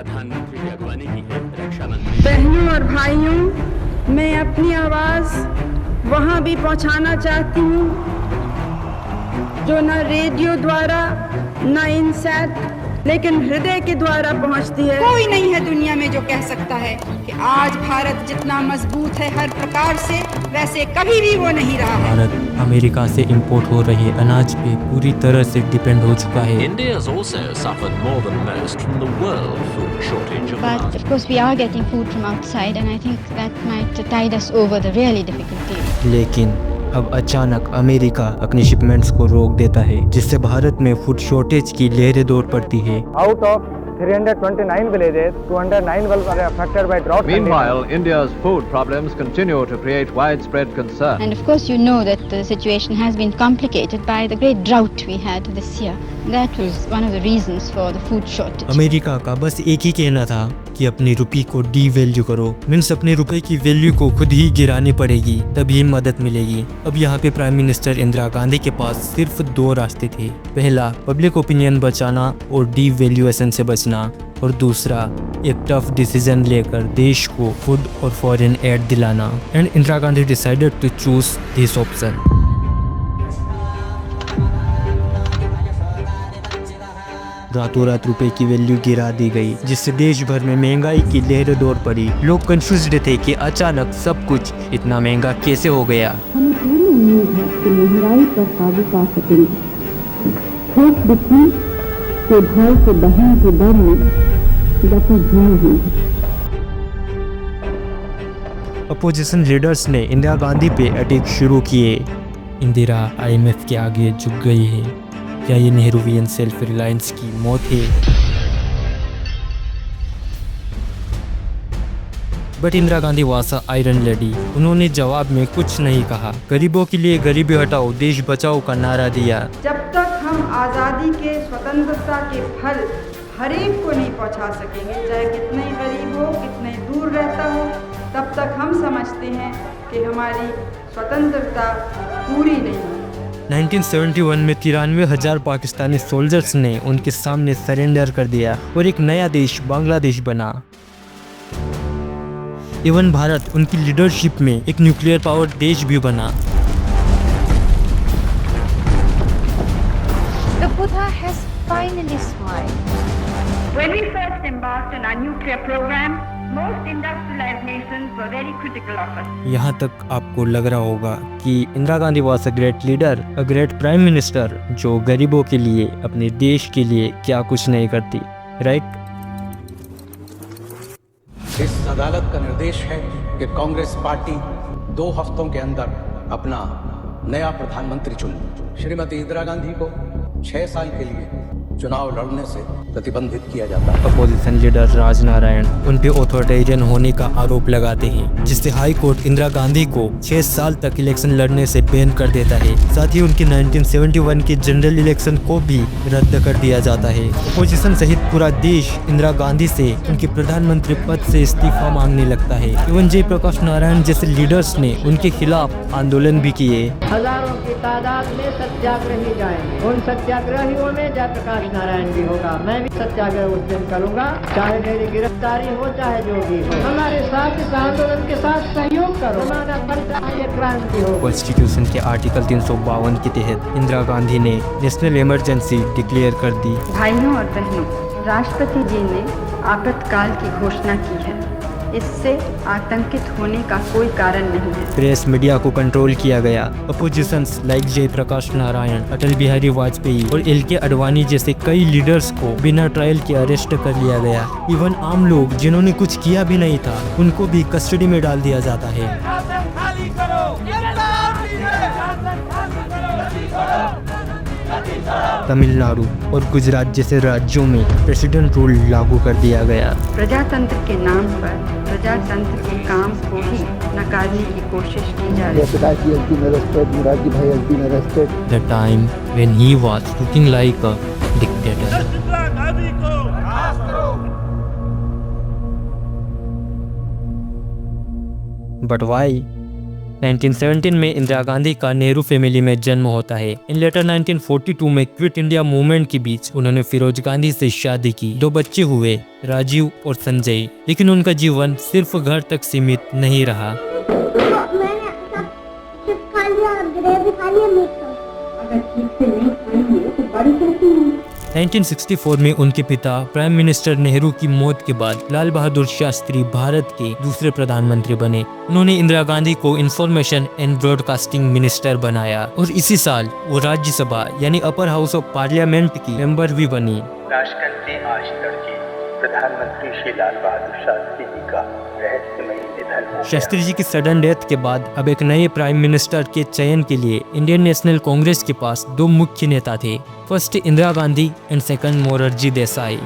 प्रधानमंत्री की अगवानी की है रक्षा मंत्री। बहनों और भाइयों, मैं अपनी आवाज वहां भी पहुंचाना चाहती हूं जो न रेडियो द्वारा न इनसैट लेकिन हृदय के द्वारा पहुंचती है। कोई नहीं है दुनिया में जो कह सकता है कि आज भारत जितना मजबूत है हर प्रकार से, वैसे कभी भी वो नहीं रहा है। भारत अमेरिका से इंपोर्ट हो रहे अनाज पे पूरी तरह से डिपेंड हो चुका है। India has also suffered more than most from the world food shortage. But of course we are getting food from outside and I think that might tide us over the really difficult days. लेकिन अब अचानक America अपनी shipments को रोक देता है, जिससे भारत में फूड शॉर्टेज की लहरें दौड़ पड़ती है। Out of 329 villages, 209 were affected by drought. Meanwhile, India's food problems continue to create widespread concern. And of course you know that the situation has been complicated by the great drought we had this year. That was one of the reasons for the food shortage. America का बस एक ही कहना था कि अपनी रुपये को D value करो, मीन्स अपने रुपए की वैल्यू को खुद ही गिरानी पड़ेगी तभी मदद मिलेगी। अब यहाँ पे प्राइम मिनिस्टर इंदिरा गांधी के पास सिर्फ दो रास्ते थे, पहला पब्लिक ओपिनियन बचाना और डी वैल्यूएशन से बचना, और दूसरा एक टफ डिसीजन लेकर देश को फूड और फॉरेन एड दिलाना। And Indira Gandhi decided to choose this option. रातों रात रुपए की वैल्यू गिरा दी गई, जिससे देश भर में महंगाई की लहरें दौड़ पड़ी। लोग कंफ्यूज्ड थे कि अचानक सब कुछ इतना महंगा कैसे हो गया। हमें पूरी उम्मीद है कि महंगाई पर काबू पा सकेंगे। थोक बिक्री के भाई से बहन के दर में दफे ध्यान होंगे। अपोजिशन लीडर्स ने इंदिरा गांधी पे अटैक शुरू किए। इंदिरा IMF के आगे झुक गई है। क्या ये नेहरूवियन सेल्फ रिलायंस की मौत है? But Indira Gandhi was a iron lady. उन्होंने जवाब में कुछ नहीं कहा। गरीबों के लिए गरीबी हटाओ, देश बचाओ का नारा दिया। जब तक हम आज़ादी के स्वतंत्रता के फल हर एक को नहीं पहुंचा सकेंगे, चाहे कितने ही गरीब हो, कितने दूर रहता हो, तब तक हम समझते हैं कि हमारी स्वतंत्रता पूरी नहीं है। 1971 में 93,000 पाकिस्तानी सोल्जर्स ने उनके सामने सरेंडर कर दिया और एक नया देश बांग्लादेश बना। इवन भारत उनकी लीडरशिप में एक न्यूक्लियर पावर देश भी बना। The Buddha has finally smiled. When we first embarked on our nuclear program, most industrialized nations were very critical of us. यहाँ तक आपको लग रहा होगा कि Indira Gandhi was a great leader, a great prime minister, जो गरीबों के लिए, अपने देश के लिए क्या कुछ नहीं करती, राइट? इस अदालत का निर्देश है कि कांग्रेस पार्टी 2 हफ्तों के अंदर अपना नया प्रधानमंत्री चुने। श्रीमती इंदिरा गांधी को 6 साल के लिए चुनाव लड़ने से प्रतिबंधित किया जाता है। अपोजिशन लीडर राजनारायण उन पे ऑथोरिटेरियन होने का आरोप लगाते हैं, जिससे हाई कोर्ट इंदिरा गांधी को 6 साल तक इलेक्शन लड़ने से बैन कर देता है। साथ ही उनकी 1971 की जनरल इलेक्शन को भी रद्द कर दिया जाता है। अपोजिशन सहित पूरा देश इंदिरा गांधी से उनके प्रधानमंत्री पद से इस्तीफा मांगने लगता है। इवन जयप्रकाश नारायण जैसे लीडर्स ने उनके खिलाफ आंदोलन भी किए। हजारों की तादाद में सत्याग्रही जाएंगे। उन सत्याग्रहियों में जयप्रकाश नारायण भी होगा। मैं भी सत्याग्रह उस दिन करूंगा, चाहे मेरी गिरफ्तारी हो चाहे जो भी हो। हमारे साथ इस आंदोलन के साथ सहयोग करो। हमारा बनता है ये क्रांति हो। कॉन्स्टिट्यूशन के आर्टिकल 352 के तहत इंदिरा गांधी ने नेशनल इमरजेंसी डिक्लेयर कर दी। भाइयों और बहनों, राष्ट्रपति जी ने आपातकाल की घोषणा की है। इससे आतंकित होने का कोई कारण नहीं है। प्रेस मीडिया को कंट्रोल किया गया। अपोजिशंस लाइक जयप्रकाश नारायण, अटल बिहारी वाजपेयी और LK आडवाणी जैसे कई लीडर्स को बिना ट्रायल के अरेस्ट कर लिया गया। इवन आम लोग जिन्होंने कुछ किया भी नहीं था, उनको भी कस्टडी में डाल दिया जाता है। तमिलनाडु और गुजरात जैसे राज्यों में प्रेसिडेंट रूल लागू कर दिया गया। प्रजातंत्र के नाम पर प्रजातंत्र के काम को ही नकारने की कोशिश की जा रही है। The time when he was looking like a dictator. But why? 1917 में इंदिरा गांधी का नेहरू फैमिली में जन्म होता है। इन लेटर 1942 में क्विट इंडिया मूवमेंट के बीच उन्होंने फिरोज गांधी से शादी की। 2 बच्चे हुए, राजीव और संजय। लेकिन उनका जीवन सिर्फ घर तक सीमित नहीं रहा। 1964 में उनके पिता प्राइम मिनिस्टर नेहरू की मौत के बाद लाल बहादुर शास्त्री भारत के दूसरे प्रधानमंत्री बने। उन्होंने इंदिरा गांधी को इंफॉर्मेशन एंड ब्रॉडकास्टिंग मिनिस्टर बनाया और इसी साल वो राज्यसभा यानी अपर हाउस ऑफ पार्लियामेंट की मेंबर भी बनी। राष्ट्रगंज के आज तड़के प्रधानमंत्री श्री लाल बहादुर शास्त्री जी का रहस्यमयी निधन हो गया। शास्त्री जी की सडन डेथ के बाद अब एक नए प्राइम मिनिस्टर के चयन के लिए इंडियन नेशनल कांग्रेस के पास 2 मुख्य नेता थे। First Indira Gandhi and second Morarji Desai.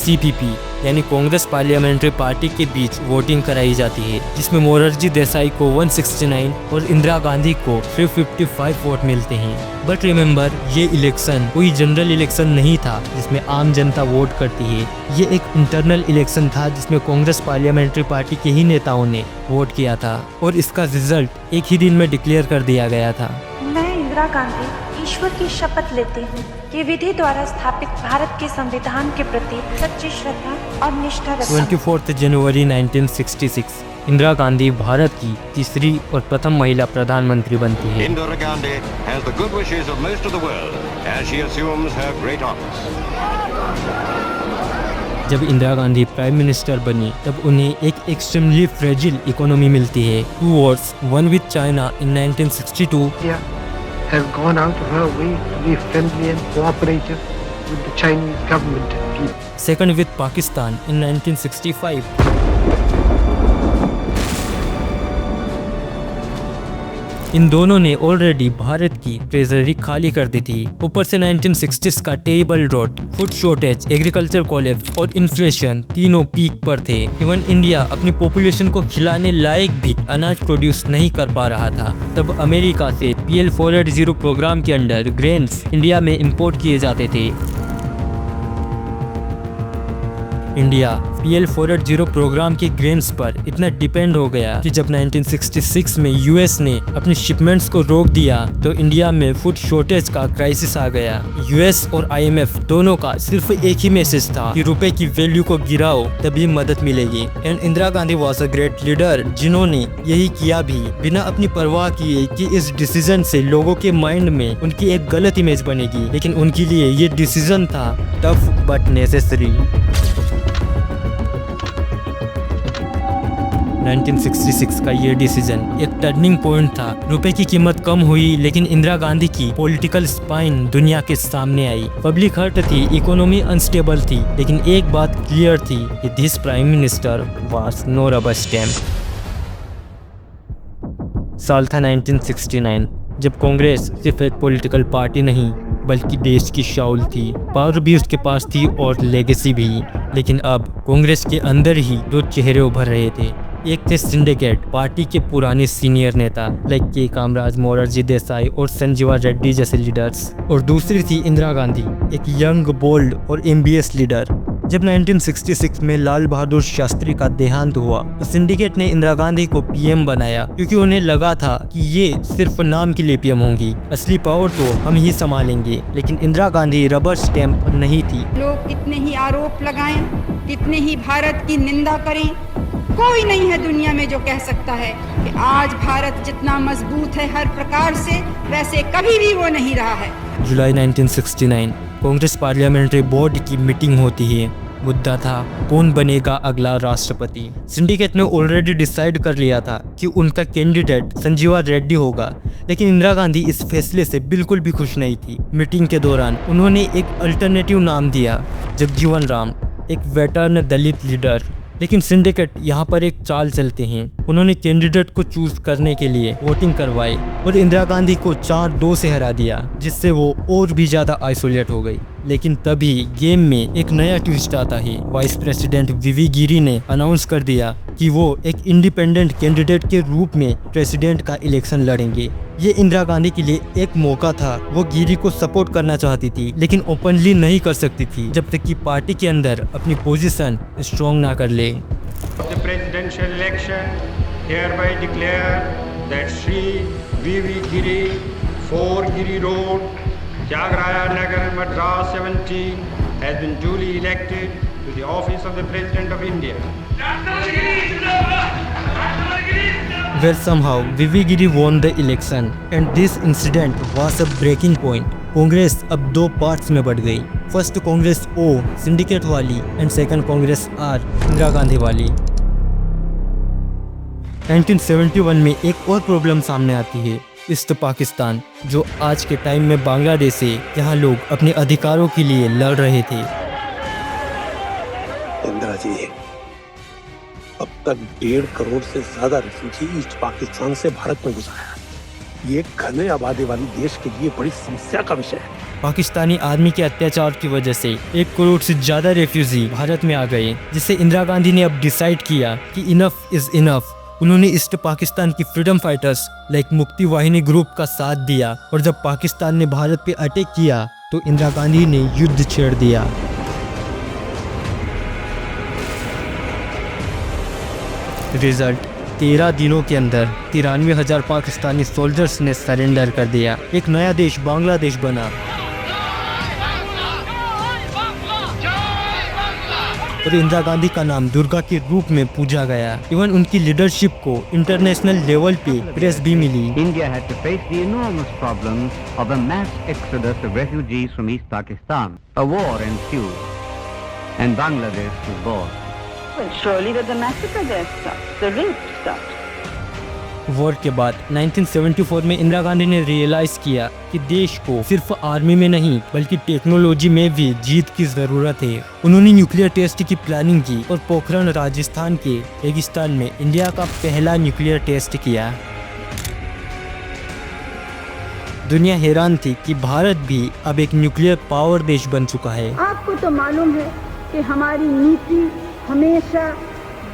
CPP यानी कांग्रेस पार्लियामेंट्री पार्टी के बीच वोटिंग कराई जाती है, जिसमें मोरारजी देसाई को 169 और इंदिरा गांधी को 355 वोट मिलते हैं। बट रिमेम्बर, ये इलेक्शन कोई जनरल इलेक्शन नहीं था जिसमें आम जनता वोट करती है। ये एक इंटरनल इलेक्शन था जिसमें कांग्रेस पार्लियामेंट्री पार्टी के ही नेताओं ने वोट किया था और इसका रिजल्ट एक ही दिन में डिक्लेयर कर दिया गया था। मैं इंदिरा गांधी ईश्वर की शपथ लेती हूँ कि विधि द्वारा स्थापित भारत के संविधान के प्रति सच्ची श्रद्धा और निष्ठा रखूंगी। 24 जनवरी 1966 इंदिरा गांधी भारत की तीसरी और प्रथम महिला प्रधानमंत्री बनती है। Indira Gandhi has the good wishes of most of the world as she assumes her great office. जब इंदिरा गांधी प्राइम मिनिस्टर बनी तब उन्हें एक एक्सट्रीमली फ्रेजिल इकोनॉमी मिलती है। 2 wars, one with China in 1962 has gone out of her way to be friendly and cooperative with the Chinese government and people. Second with Pakistan in 1965. इन दोनों ने already Bharat की treasury खाली कर दी थी। ऊपर से 1960s का terrible drought, food shortage, agriculture collapse और इन्फ्लेशन तीनों पीक पर थे। इवन इंडिया अपनी पॉपुलेशन को खिलाने लायक भी अनाज प्रोड्यूस नहीं कर पा रहा था। तब अमेरिका से PL 480 प्रोग्राम के अंडर ग्रेन्स इंडिया में इंपोर्ट किए जाते थे। इंडिया PL 480 प्रोग्राम के ग्रेन्स पर इतना डिपेंड हो गया कि जब 1966 में US ने अपनी शिपमेंट्स को रोक दिया तो इंडिया में फूड शॉर्टेज का क्राइसिस आ गया। US और IMF दोनों का सिर्फ एक ही मैसेज था कि रुपए की वैल्यू को गिराओ तभी मदद मिलेगी। And Indira Gandhi was a great leader जिन्होंने यही किया भी, बिना अपनी परवाह किए कि इस डिसीजन से लोगों के माइंड में उनकी एक गलत इमेज बनेगी। लेकिन उनके लिए ये डिसीजन था टफ बट नेसेसरी। 1966 का ये डिसीजन एक टर्निंग पॉइंट था। रुपए की कीमत कम हुई लेकिन इंदिरा गांधी की पॉलिटिकल स्पाइन दुनिया के सामने आई। पब्लिक हर्ट थी, इकोनॉमी अनस्टेबल थी, लेकिन एक बात क्लियर थी कि this prime minister was no rubber stamp. साल था 1969 जब कांग्रेस सिर्फ एक पॉलिटिकल पार्टी नहीं बल्कि देश की शाउल थी। पावर भी उसके पास थी और लेगेसी भी। लेकिन अब कांग्रेस के अंदर ही 2 चेहरे उभर रहे थे। एक थे सिंडिकेट, पार्टी के पुराने सीनियर नेता लाइक के कामराज, मोरारजी देसाई और संजीवा रेड्डी जैसे लीडर्स, और दूसरी थी इंदिरा गांधी, एक यंग, बोल्ड और एम्बिशियस लीडर। जब 1966 में लाल बहादुर शास्त्री का देहांत हुआ तो सिंडिकेट ने इंदिरा गांधी को PM बनाया क्योंकि उन्हें लगा था कि ये सिर्फ नाम के लिए PM होंगी, असली पावर तो हम ही संभालेंगे। लेकिन इंदिरा गांधी रबर स्टैम्प नहीं थी। लोग कितने ही आरोप लगाएं, कितने ही भारत की निंदा करें, कोई नहीं है दुनिया में जो कह सकता है कि आज भारत जितना मजबूत है हर प्रकार से, वैसे कभी भी वो नहीं रहा है। जुलाई 1969 कांग्रेस पार्लियामेंट्री बोर्ड की मीटिंग होती है। मुद्दा था कौन बनेगा अगला राष्ट्रपति। सिंडिकेट ने ऑलरेडी डिसाइड कर लिया था कि उनका कैंडिडेट संजीवा रेड्डी होगा, लेकिन इंदिरा गांधी इस फैसले से बिल्कुल भी खुश नहीं थी। मीटिंग के दौरान उन्होंने एक अल्टरनेटिव नाम दिया, जगजीवन राम, एक वेटरन दलित लीडर। लेकिन सिंडिकेट यहाँ पर एक चाल चलते हैं। उन्होंने कैंडिडेट को चूज करने के लिए वोटिंग करवाई और इंदिरा गांधी को 4-2 से हरा दिया, जिससे वो और भी ज्यादा आइसोलेट हो गई। लेकिन तभी गेम में एक नया ट्विस्ट आता है। वाइस प्रेसिडेंट वीवी गिरी ने अनाउंस कर दिया कि वो एक इंडिपेंडेंट कैंडिडेट के रूप में प्रेसिडेंट का इलेक्शन लड़ेंगे। ये इंदिरा गांधी के लिए एक मौका था। वो गिरी को सपोर्ट करना चाहती थी लेकिन ओपनली नहीं कर सकती थी जब तक कि पार्टी के अंदर अपनी पोजीशन स्ट्रॉन्ग ना कर ले। The presidential election hereby declare that Sri V.V. Giri, 4 Giri Road, Tyagaraja Nagar, Madras 17, has been duly elected to the office of the President of India. Well, somehow V.V. Giri won the election, and this incident was a breaking point. Congress अब दो parts में बढ़ गई। First Congress O syndicate वाली and second Congress R Indira Gandhi वाली। 1971 में एक और प्रॉब्लम सामने आती है, ईस्ट पाकिस्तान, जो आज के टाइम में बांग्लादेश है। यहाँ लोग अपने अधिकारों के लिए लड़ रहे थे। इंदिरा जी, अब तक 1.5 करोड़ से ज्यादा रेफ्यूजी ईस्ट पाकिस्तान से भारत में गुजरा है। ये घने आबादी वाली देश के लिए बड़ी समस्या का विषय है। पाकिस्तानी आर्मी के अत्याचार की वजह से 1 करोड़ से ज्यादा रेफ्यूजी भारत में आ गए, जिससे इंदिरा गांधी ने अब डिसाइड किया कि इनफ इज इनफ। उन्होंने ईस्ट पाकिस्तान की फ्रीडम फाइटर्स लाइक मुक्ति वाहिनी ग्रुप का साथ दिया, और जब पाकिस्तान ने भारत पे अटैक किया तो इंदिरा गांधी ने युद्ध छेड़ दिया। रिजल्ट 13 दिनों के अंदर 93,000 पाकिस्तानी सोल्जर्स ने सरेंडर कर दिया। एक नया देश बांग्लादेश बना। और इंदिरा गांधी का नाम दुर्गा के रूप में पूजा गया। इवन उनकी लीडरशिप को इंटरनेशनल लेवल पे प्रेस भी मिली। India had to face the enormous problem of a mass exodus of refugees from East Pakistan. A war ensued, and Bangladesh was born. Well, surely that the massacre there stopped, the rape stopped. War के बाद 1974 में इंदिरा गांधी ने realise किया कि देश को सिर्फ army में नहीं बल्कि टेक्नोलॉजी में भी जीत की जरूरत है। उन्होंने न्यूक्लियर टेस्ट की प्लानिंग की और पोखरण राजस्थान के रेगिस्तान में इंडिया का पहला न्यूक्लियर टेस्ट किया। दुनिया हैरान थी कि भारत भी अब एक न्यूक्लियर पावर देश बन चुका है। आपको तो मालूम है कि हमारी नीति हमेशा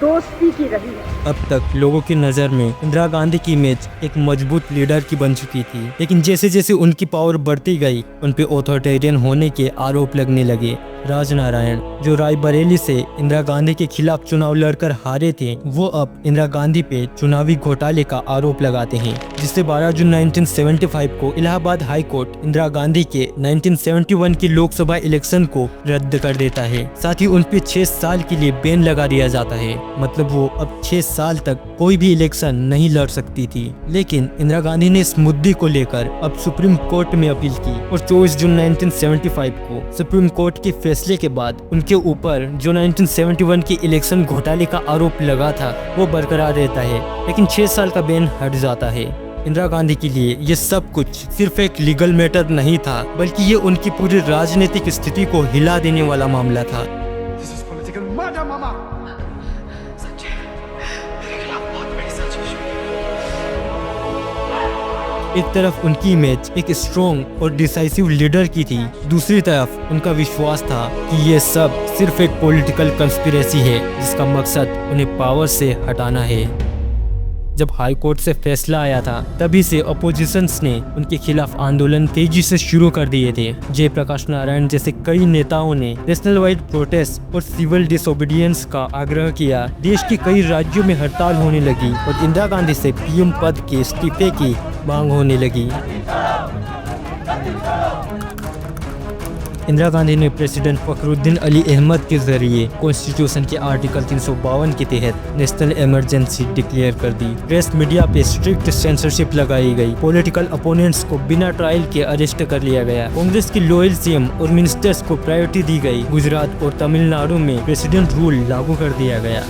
दोस्ती की रही है। अब तक लोगों की नज़र में इंदिरा गांधी की इमेज एक मजबूत लीडर की बन चुकी थी, लेकिन जैसे जैसे उनकी पावर बढ़ती गई उन पे ऑथोरिटेरियन होने के आरोप लगने लगे। राजनारायण, जो रायबरेली से इंदिरा गांधी के खिलाफ चुनाव लड़कर हारे थे, वो अब इंदिरा गांधी पे चुनावी घोटाले का आरोप लगाते हैं, जिससे 12 जून 1975 को इलाहाबाद हाई कोर्ट इंदिरा गांधी के 1971 की लोकसभा इलेक्शन को रद्द कर देता है। साथ ही उन पे 6 साल के लिए बैन लगा दिया जाता है, मतलब वो अब 6 साल तक कोई भी इलेक्शन नहीं लड़ सकती थी। लेकिन इंदिरा गांधी ने इस मुद्दे को लेकर अब सुप्रीम कोर्ट में अपील की और 24 जून 1975 को सुप्रीम कोर्ट के फैसले के बाद उनके ऊपर जो 1971 के इलेक्शन घोटाले का आरोप लगा था वो बरकरार रहता है, लेकिन 6 साल का बैन हट जाता है। इंदिरा गांधी के लिए ये सब कुछ सिर्फ एक लीगल मैटर नहीं था, बल्कि ये उनकी पूरी राजनीतिक स्थिति को हिला देने वाला मामला था। एक तरफ उनकी इमेज एक स्ट्रॉन्ग और डिसाइसिव लीडर की थी, दूसरी तरफ उनका विश्वास था कि ये सब सिर्फ एक पॉलिटिकल कंस्पिरेसी है जिसका मकसद उन्हें पावर से हटाना है। जब हाई कोर्ट से फैसला आया था तभी से अपोजिशंस ने उनके खिलाफ आंदोलन तेजी से शुरू कर दिए थे। जयप्रकाश नारायण जैसे कई नेताओं ने नेशनल वाइड प्रोटेस्ट और सिविल डिसोबीडियंस का आग्रह किया। देश के कई राज्यों में हड़ताल होने लगी और इंदिरा गांधी से पीएम पद के इस्तीफे की मांग होने लगी। इंदिरा गांधी ने प्रेसिडेंट फखरुद्दीन अली अहमद के जरिए कॉन्स्टिट्यूशन के आर्टिकल 352 के तहत नेशनल इमरजेंसी डिक्लेयर कर दी। प्रेस मीडिया पे स्ट्रिक्ट सेंसरशिप लगाई गई। पॉलिटिकल अपोनेंट्स को बिना ट्रायल के अरेस्ट कर लिया गया। कांग्रेस की लॉयल सीएम और मिनिस्टर्स को प्रायोरिटी दी गई। गुजरात और तमिलनाडु में प्रेसिडेंट रूल लागू कर दिया गया।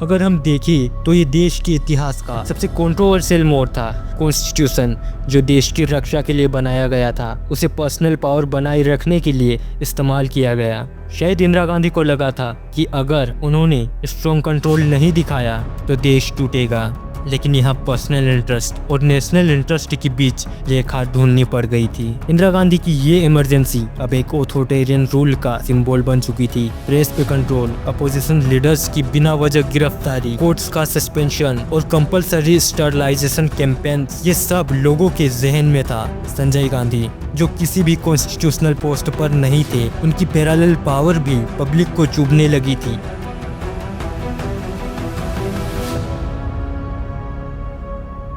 अगर हम देखें तो ये देश के इतिहास का सबसे कंट्रोवर्शियल मोड़ था। कॉन्स्टिट्यूशन जो देश की रक्षा के लिए बनाया गया था उसे पर्सनल पावर बनाए रखने के लिए इस्तेमाल किया गया। शायद इंदिरा गांधी को लगा था कि अगर उन्होंने स्ट्रॉन्ग कंट्रोल नहीं दिखाया तो देश टूटेगा, लेकिन यहाँ पर्सनल इंटरेस्ट और नेशनल इंटरेस्ट के बीच रेखा ढूंढनी पड़ गई थी। इंदिरा गांधी की ये इमरजेंसी अब एक ऑथोरिटेरियन रूल का सिंबल बन चुकी थी। प्रेस पे कंट्रोल, अपोजिशन लीडर्स की बिना वजह गिरफ्तारी, कोर्ट्स का सस्पेंशन और कंपलसरी स्टरलाइजेशन कैंपेन, ये सब लोगों के जहन में था। संजय गांधी जो किसी भी कॉन्स्टिट्यूशनल पोस्ट पर नहीं थे, उनकी पैरेलल पावर भी पब्लिक को चुभने लगी थी।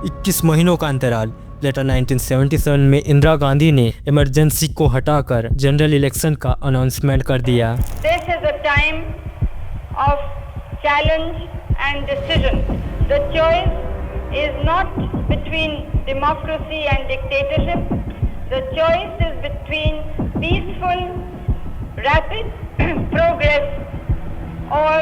21 महीनों का अंतराल। लेटर 1977 में इंदिरा गांधी ने इमरजेंसी को हटाकर जनरल इलेक्शन का अनाउंसमेंट कर दिया। This is a time of challenge and decision. The choice is not between democracy and dictatorship. The choice is between peaceful, rapid progress or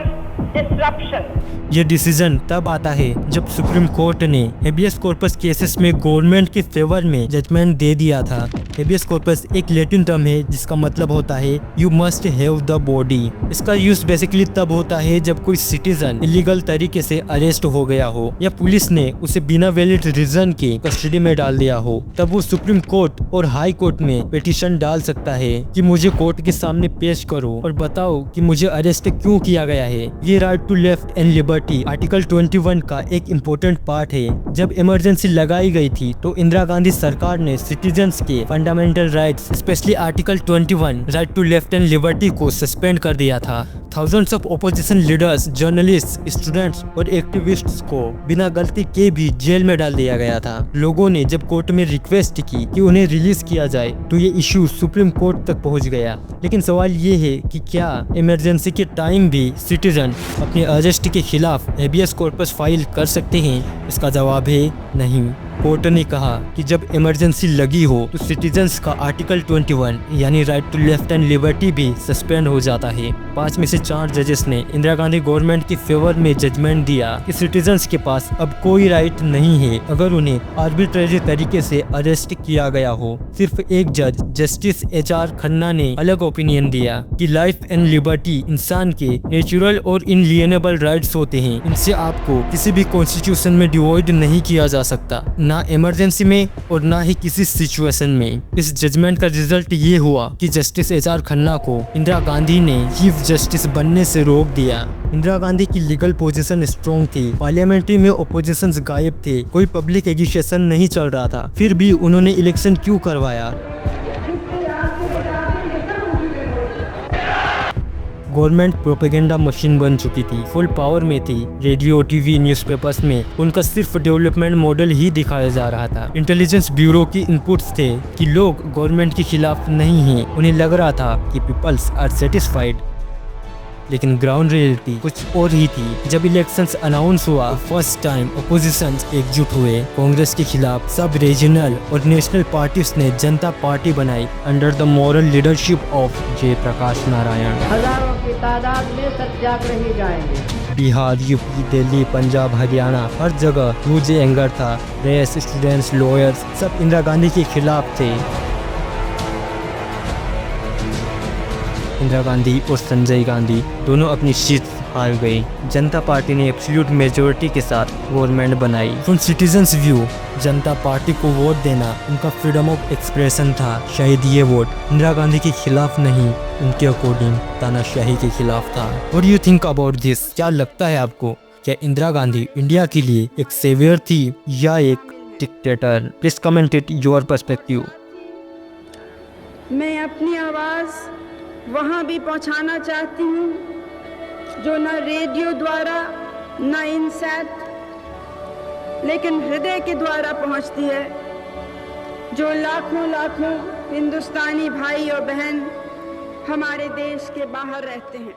disruption. ये डिसीजन तब आता है जब सुप्रीम कोर्ट ने habeas corpus cases में government के favour में judgement दे दिया था। हेबियस कॉर्पस एक लैटिन टर्म है जिसका मतलब होता है you must have the body. इसका यूज बेसिकली तब होता है जब कोई सिटीजन इलीगल तरीके से अरेस्ट हो गया हो या पुलिस ने उसे बिना वैलिड रीजन के कस्टडी में डाल दिया हो, तब वो सुप्रीम कोर्ट और हाई कोर्ट में पिटीशन डाल सकता है कि मुझे कोर्ट के सामने पेश करो और बताओ कि मुझे अरेस्ट क्यों किया गया है। ये right to left and liberty article 21 का एक इम्पोर्टेंट पार्ट है। जब इमरजेंसी लगाई गई थी तो इंदिरा गांधी सरकार ने सिटीजन्स के fundamental rights specially article 21 right to left and liberty को सस्पेंड कर दिया था। Thousands of opposition leaders, journalist, students और एक्टिविस्ट्स को बिना गलती के भी जेल में डाल दिया गया था। लोगों ने जब कोर्ट में रिक्वेस्ट की कि उन्हें रिलीज किया जाए तो ये इशू सुप्रीम कोर्ट तक पहुंच गया। लेकिन सवाल ये है कि क्या इमरजेंसी के टाइम भी सिटीजन अपने अरेस्ट के खिलाफ हेबियस कॉर्पस फाइल कर सकते हैं? इसका जवाब है नहीं। कोर्ट ने कहा कि जब इमरजेंसी लगी हो तो सिटीजन्स का आर्टिकल 21 यानी right to left and liberty भी सस्पेंड हो जाता है। 5 में से 4 जजेस ने इंदिरा गांधी गवर्नमेंट के फेवर में जजमेंट दिया कि सिटीजन्स के पास अब कोई राइट नहीं है अगर उन्हें आर्बिट्रेरी तरीके से अरेस्ट किया गया हो। सिर्फ एक जज जस्टिस HR खन्ना ने अलग ओपिनियन दिया कि लाइफ एंड लिबर्टी इंसान के नेचुरल और इनलिएनेबल राइट्स होते हैं। इनसे आपको किसी भी कॉन्स्टिट्यूशन में डिवॉइड नहीं किया जा सकता, ना इमरजेंसी में और ना ही किसी सिचुएशन में। इस जजमेंट का रिजल्ट ये हुआ कि जस्टिस HR खन्ना को इंदिरा गांधी ने चीफ जस्टिस बनने से रोक दिया। इंदिरा गांधी की लीगल पोजीशन स्ट्रॉन्ग थी, पार्लियामेंट्री में ओपोजिशन गायब थे, कोई पब्लिक एजुकेशन नहीं चल रहा था, फिर भी उन्होंने इलेक्शन क्यों करवाया? गवर्नमेंट प्रोपेगेंडा मशीन बन चुकी थी, फुल पावर में थी। रेडियो, टीवी, न्यूज़पेपर्स में उनका सिर्फ डेवलपमेंट मॉडल ही दिखाया जा रहा था। इंटेलिजेंस ब्यूरो की इनपुट्स थे कि लोग गवर्नमेंट के खिलाफ नहीं हैं, उन्हें लग रहा था कि पीपल्स आर सेटिस्फाइड। लेकिन ग्राउंड रियलिटी कुछ और ही थी। जब इलेक्शंस अनाउंस हुआ, फर्स्ट टाइम ओपोजिशन एकजुट हुए। कांग्रेस के खिलाफ सब रीजनल और नेशनल पार्टीज ने जनता पार्टी बनाई under the moral leadership of Jayaprakash Narayan. हजारों की तादाद में सत्याग्रही जाएंगे। बिहार, यूपी, दिल्ली, पंजाब, हरियाणा, हर जगह ह्यूज एंगर था। प्रेस, स्टूडेंट्स, लॉयर्स सब इंदिरा गांधी के खिलाफ थे। इंदिरा गांधी और संजय गांधी दोनों अपनी सीट हार गई। जनता पार्टी ने एब्सोल्यूट मेजोरिटी के साथ गवर्नमेंट बनाई। From citizens view, Janata party को वोट देना उनका फ्रीडम ऑफ एक्सप्रेशन था। शायद ये वोट इंदिरा गांधी के खिलाफ नहीं, उनके अकॉर्डिंग तानाशाही के खिलाफ था। What do you think about this? क्या लगता है आपको? क्या इंदिरा गांधी इंडिया के लिए एक सेवियर थी या एक dictator? Please comment it your perspective. मैं अपनी आवाज़ वहाँ भी पहुँचाना चाहती हूँ जो न रेडियो द्वारा न इनसेट लेकिन हृदय के द्वारा पहुँचती है, जो लाखों लाखों हिंदुस्तानी भाई और बहन हमारे देश के बाहर रहते हैं।